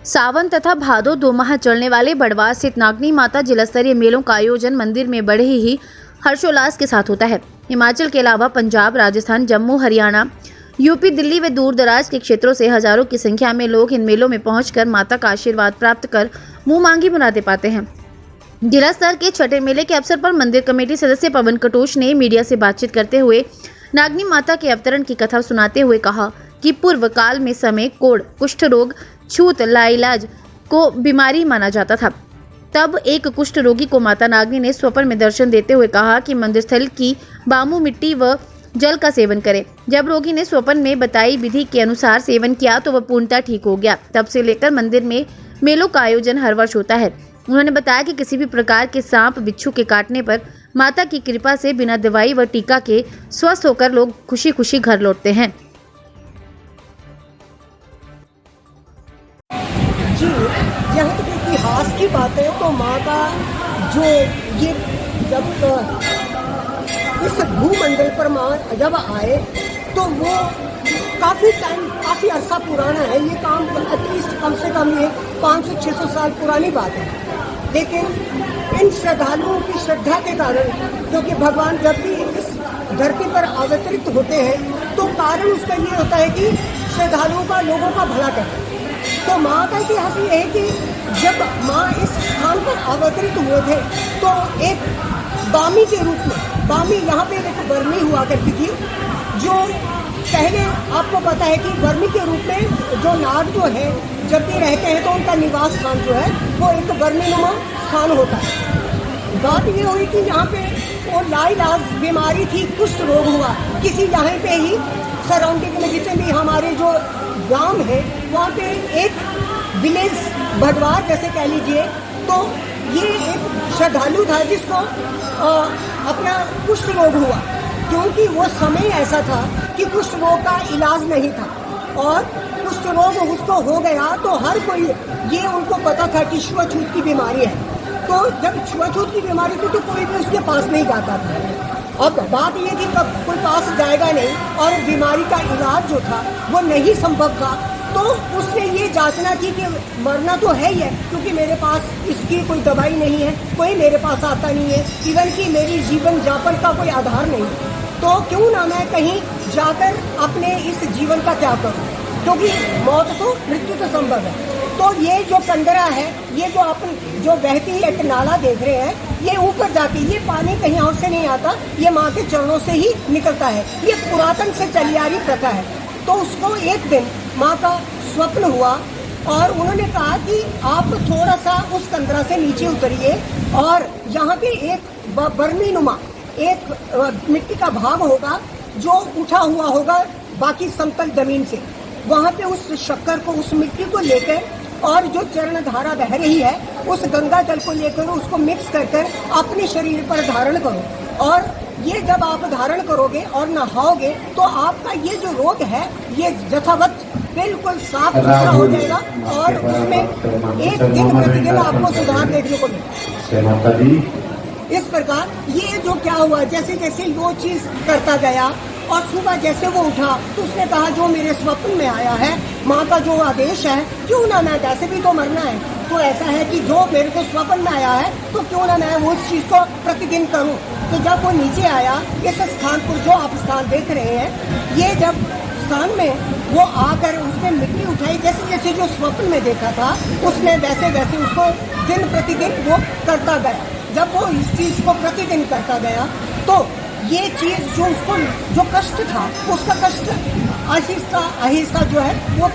सावन तथा भादो 2 माह चलने वाले बड़वार स्थित नागनी माता जिला स्तरीय मेलों का आयोजन मंदिर में बड़े ही हर्षोल्लास के साथ होता है। हिमाचल के अलावा पंजाब, राजस्थान, जम्मू, हरियाणा, यूपी, दिल्ली व दूर दराज के क्षेत्रों से हजारों की संख्या में लोग इन मेलों में पहुंचकर माता का आशीर्वाद प्राप्त कर मुंह मांगी मुरादें पाते हैं। जिला स्तर के छठे मेले के अवसर पर मंदिर कमेटी सदस्य पवन कटोच ने मीडिया से बातचीत करते हुए नागनी माता के अवतरण की कथा सुनाते हुए कहा कि पूर्व काल में समय कोढ़, कुष्ठ रोग, छूत, लाइलाज को बीमारी माना जाता था। तब एक कुष्ठ रोगी को माता नागनी ने स्वप्न में दर्शन देते हुए कहा कि मंदिर स्थल की बामू मिट्टी व जल का सेवन करे। जब रोगी ने स्वप्न में बताई विधि के अनुसार सेवन किया तो वह पूर्णतः ठीक हो गया। तब से लेकर मंदिर में मेलों का आयोजन हर वर्ष होता है। उन्होंने बताया कि किसी भी प्रकार के सांप बिच्छू के काटने पर माता की कृपा से बिना दवाई व टीका के स्वस्थ होकर लोग खुशी खुशी घर लौटते हैं। जी, जहाँ तक इतिहास की बात है तो माँ का जो ये जब इस भूमंडल पर माँ जब आए तो वो काफ़ी अरसा पुराना है। ये काम एटलीस्ट कम से कम ये 500-600 साल पुरानी बात है। लेकिन इन श्रद्धालुओं की श्रद्धा के कारण, क्योंकि भगवान जब भी इस धरती पर अवतरित होते हैं तो कारण उसका ये होता है कि श्रद्धालुओं का, लोगों का भला करें। तो माँ का इतिहास ये है कि जब माँ इस स्थान पर अवतरित हुए थे तो एक बामी के रूप में, बामी यहाँ पे एक वर्मी हुआ करती थी, जो पहले आपको पता है कि वर्मी के रूप में जो नाग जो है जब भी रहते हैं तो उनका निवास स्थान जो है वो एक वर्मीनुमा स्थान होता है। बात ये हुई कि यहाँ पे वो लाइलाज बीमारी थी, कुष्ठ रोग हुआ किसी यहाँ पे ही सराउंडिंग में, जितने भी हमारे जो गांव है वहाँ पे एक विलेज भटवार जैसे कह लीजिए, तो ये एक श्रद्धालु था जिसको अपना कुष्ठ रोग हुआ, क्योंकि वो समय ऐसा था कि कुष्ठ रोग का इलाज नहीं था और कुष्ठ रोग उसको हो गया तो हर कोई, ये उनको पता था कि छुआछूत की बीमारी है। तो जब छुआछूत की बीमारी थी तो कोई भी उसके पास नहीं जाता था। अब बात ये थी कब कोई पास जाएगा नहीं और बीमारी का इलाज जो था वो नहीं संभव था, तो उसने ये जांचना की कि मरना तो है ही है, क्योंकि मेरे पास इसकी कोई दवाई नहीं है, कोई मेरे पास आता नहीं है, इवन कि मेरी जीवन यापन का कोई आधार नहीं, तो क्यों ना मैं कहीं जाकर अपने इस जीवन का त्याग करूं, क्योंकि मौत तो, मृत्यु तो संभव है। तो ये जो कंदरा है, ये जो अपन जो बहती है एक नाला देख रहे हैं, ये ऊपर जाती, ये पानी कहीं और से नहीं आता, ये माँ के चरणों से ही निकलता है। ये पुरातन से चली आ रही प्रथा है। तो उसको एक दिन माँ का स्वप्न हुआ और उन्होंने कहा कि आप थोड़ा सा उस कंदरा से नीचे उतरिए और यहाँ पे एक बर्मीनुमा एक मिट्टी का भाग होगा जो उठा हुआ होगा बाकी समतल जमीन से, वहाँ पे उस शक्कर को, उस मिट्टी को लेकर और जो चरण धारा बह रही है उस गंगा जल को लेकर उसको मिक्स कर अपने शरीर पर धारण करो, और ये जब आप धारण करोगे और नहाओगे तो आपका ये जो रोग है ये यथावत बिल्कुल साफ सुथरा हो जाएगा और उसमें एक दिन प्रतिदिन आपको सुधार देखने को मिलेगा। इस प्रकार ये जो क्या हुआ, जैसे जैसे वो चीज करता गया और सुबह जैसे वो उठा तो उसने कहा जो मेरे स्वप्न में आया है, माँ का जो आदेश है, क्यों ना मैं, वैसे भी तो मरना है, तो ऐसा है कि जो मेरे को स्वप्न में आया है तो क्यों ना मैं वो उस चीज को प्रतिदिन करूं। तो जब वो नीचे आया इस स्थान पर, जो आप स्थान देख रहे हैं, ये जब स्थान में वो आकर उसने मिट्टी उठाई, जैसे जैसे जो स्वप्न में देखा था उसने वैसे वैसे उसको दिन प्रतिदिन वो करता गया। जब वो इस चीज को प्रतिदिन करता गया तो ये चीज जो उसको जो कष्ट था उसका कष्ट आहिस्ता आहिस्ता जो है वो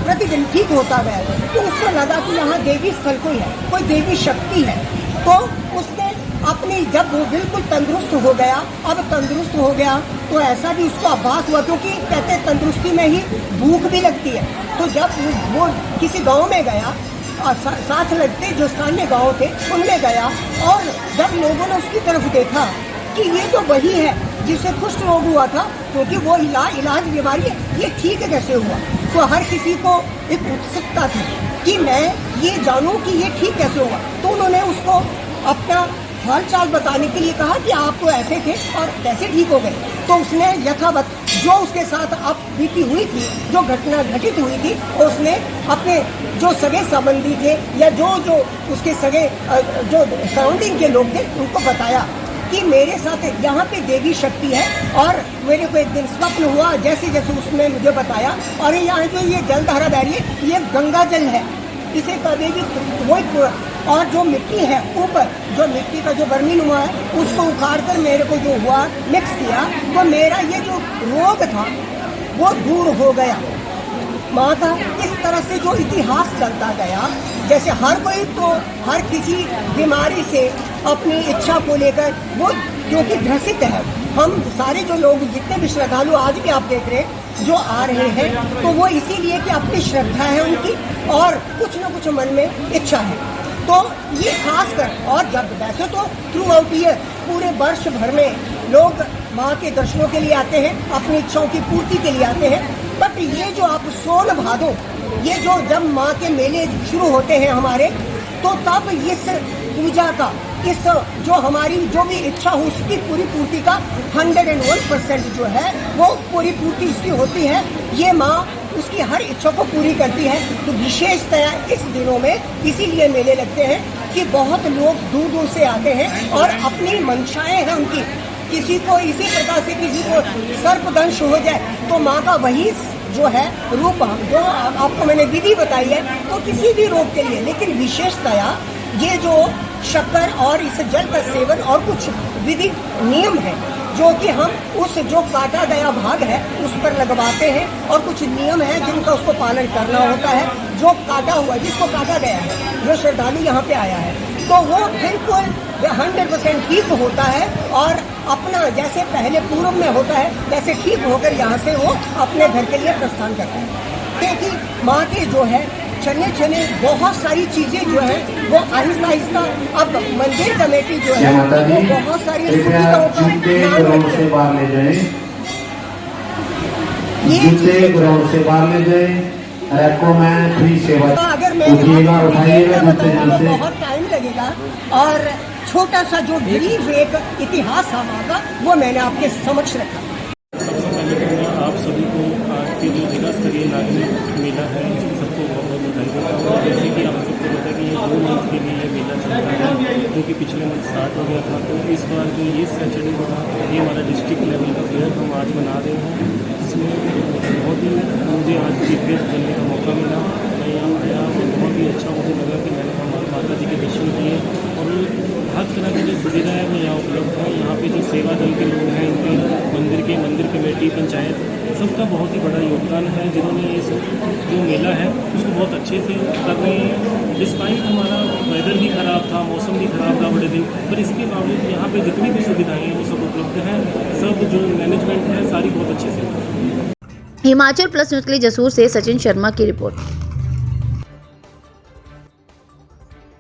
प्रतिदिन ठीक होता गया। तो उसको लगा कि यहाँ देवी स्थल कोई है, कोई देवी शक्ति है। तो उसने अपनी, जब वो बिल्कुल तंदुरुस्त हो गया, अब तंदुरुस्त हो गया तो ऐसा भी उसको आभास हुआ, क्योंकि कहते हैं तंदुरुस्ती में ही भूख भी लगती है। तो जब वो किसी गाँव में गया और साथ लगते जो स्थानीय गाँव थे उनमें गया और जब लोगों ने उसकी तरफ देखा कि ये तो वही है जिसे कुष्ठ रोग हुआ था, क्योंकि वो इलाज बीमारी है, ये ठीक कैसे हुआ। तो हर किसी को एक उत्सुकता थी कि मैं ये जानूं कि ये ठीक कैसे हुआ। तो उन्होंने उसको अपना हाल चाल बताने के लिए कहा कि आप तो ऐसे थे और कैसे ठीक हो गए। तो उसने यथावत जो उसके साथ अब बीती हुई थी, जो घटना घटित हुई थी, उसने अपने जो सगे संबंधी थे या जो उसके सगे जो सराउंडिंग के लोग थे उनको बताया कि मेरे साथ यहाँ पे देवी शक्ति है। और मेरे को एक दिन स्वप्न हुआ, जैसे जैसे उसने मुझे बताया, और यहाँ जो ये जलधारा बह रही है ये गंगा जल है, इसे कभी भी वो, और जो मिट्टी है ऊपर, जो मिट्टी का जो बर्मीनुमा है उसको उखाड़ कर मेरे को जो हुआ मिक्स किया, तो मेरा ये जो रोग था वो दूर हो गया। माँ का इस तरह से जो इतिहास चलता गया, जैसे हर कोई तो हर किसी बीमारी से अपनी इच्छा को लेकर वो जो कि ग्रसित है, हम सारे जो लोग जितने भी श्रद्धालु आज भी आप देख रहे हैं जो आ रहे हैं, तो वो इसीलिए कि अपनी श्रद्धा है उनकी और कुछ न कुछ मन में इच्छा है। तो ये खास कर, और जब वैसे तो थ्रू आउट ईयर पूरे वर्ष भर में लोग माँ के दर्शनों के लिए आते हैं, अपनी इच्छाओं की पूर्ति के लिए आते हैं, बट ये जो आप सोन भादो, ये जो जब माँ के मेले शुरू होते हैं हमारे, तो तब इस पूजा का, इस जो हमारी जो भी इच्छा हो उसकी पूरी पूर्ति का 101% जो है वो पूरी पूर्ति उसकी होती है। ये माँ उसकी हर इच्छा को पूरी करती है। तो विशेषतया इस दिनों में इसीलिए मेले लगते हैं कि बहुत लोग दूर दूर से आते हैं और अपनी मंशाएं हैं उनकी, किसी को इसी प्रकार से किसी को सर्पदंश हो जाए तो माँ का वही जो है रूप जो आपको मैंने विधि बताई है, तो किसी भी रोग के लिए। लेकिन विशेषतया ये जो शक्कर और इस जल का सेवन और कुछ विधि नियम है जो कि हम उस जो काटा गया भाग है उस पर लगवाते हैं, और कुछ नियम है जिनका उसको पालन करना होता है। जो काटा हुआ, जिसको काटा गया है, जो श्रद्धालु यहाँ पे आया है, तो वो बिल्कुल 100% ठीक होता है और अपना जैसे पहले पूर्व में होता है वैसे ठीक होकर यहाँ से वो अपने घर के लिए प्रस्थान करता है। क्योंकि माँ के जो है चने बहुत सारी चीजें जो है वो आहिस्ता आहिस्ता अब मंदिर कमेटी जो है वो बहुत सारी सुविधाओं का ध्यान रखती है। ये ग्राउंड से बाहर ले जाए, रैको में फ्री सेवा अगर मैं बहुत टाइम लगेगा, और छोटा सा जो ब्रीफ एक इतिहास हमारा वो मैंने आपके समक्ष रखा। सबसे पहले तो मैं आप सभी को आज के जो जिला स्तरीय नागरिक मेला है इसकी सबको बहुत बहुत बधाई देता हूँ। जैसे कि आप सबको पता है कि ये 2 मंथ के लिए मेला चलता है, जो कि पिछले मंथ स्टार्ट हो गया था। तो इस बार जो ये सैटरडे को था, ये हमारा डिस्ट्रिक्ट लेवल का फेयर हम आज मना रहे हैं। इसमें बहुत ही मुझे आज चीफ गेस्ट बनने का मौका मिला। मैं यहाँ आया और बहुत ही अच्छा मुझे लगा कि मैंने माता जी के दर्शन किए, और हर तरह की जो सुविधा है वो यहाँ उपलब्ध है। यहाँ पे जो सेवा दल के लोग हैं, इनके मंदिर कमेटी, पंचायत, सबका बहुत ही बड़ा योगदान है, जिन्होंने ये जो मेला है उसको बहुत अच्छे से कर रहे हैं। डिस्पाइट हमारा वेदर भी ख़राब था, मौसम भी ख़राब था बड़े दिन, पर इसके बावजूद यहाँ पे जितनी भी सुविधाएँ हैं वो सब उपलब्ध हैं। सब जो मैनेजमेंट है सारी बहुत अच्छे से। हिमाचल प्लस न्यूज़ के लिए जसूर से सचिन शर्मा की रिपोर्ट।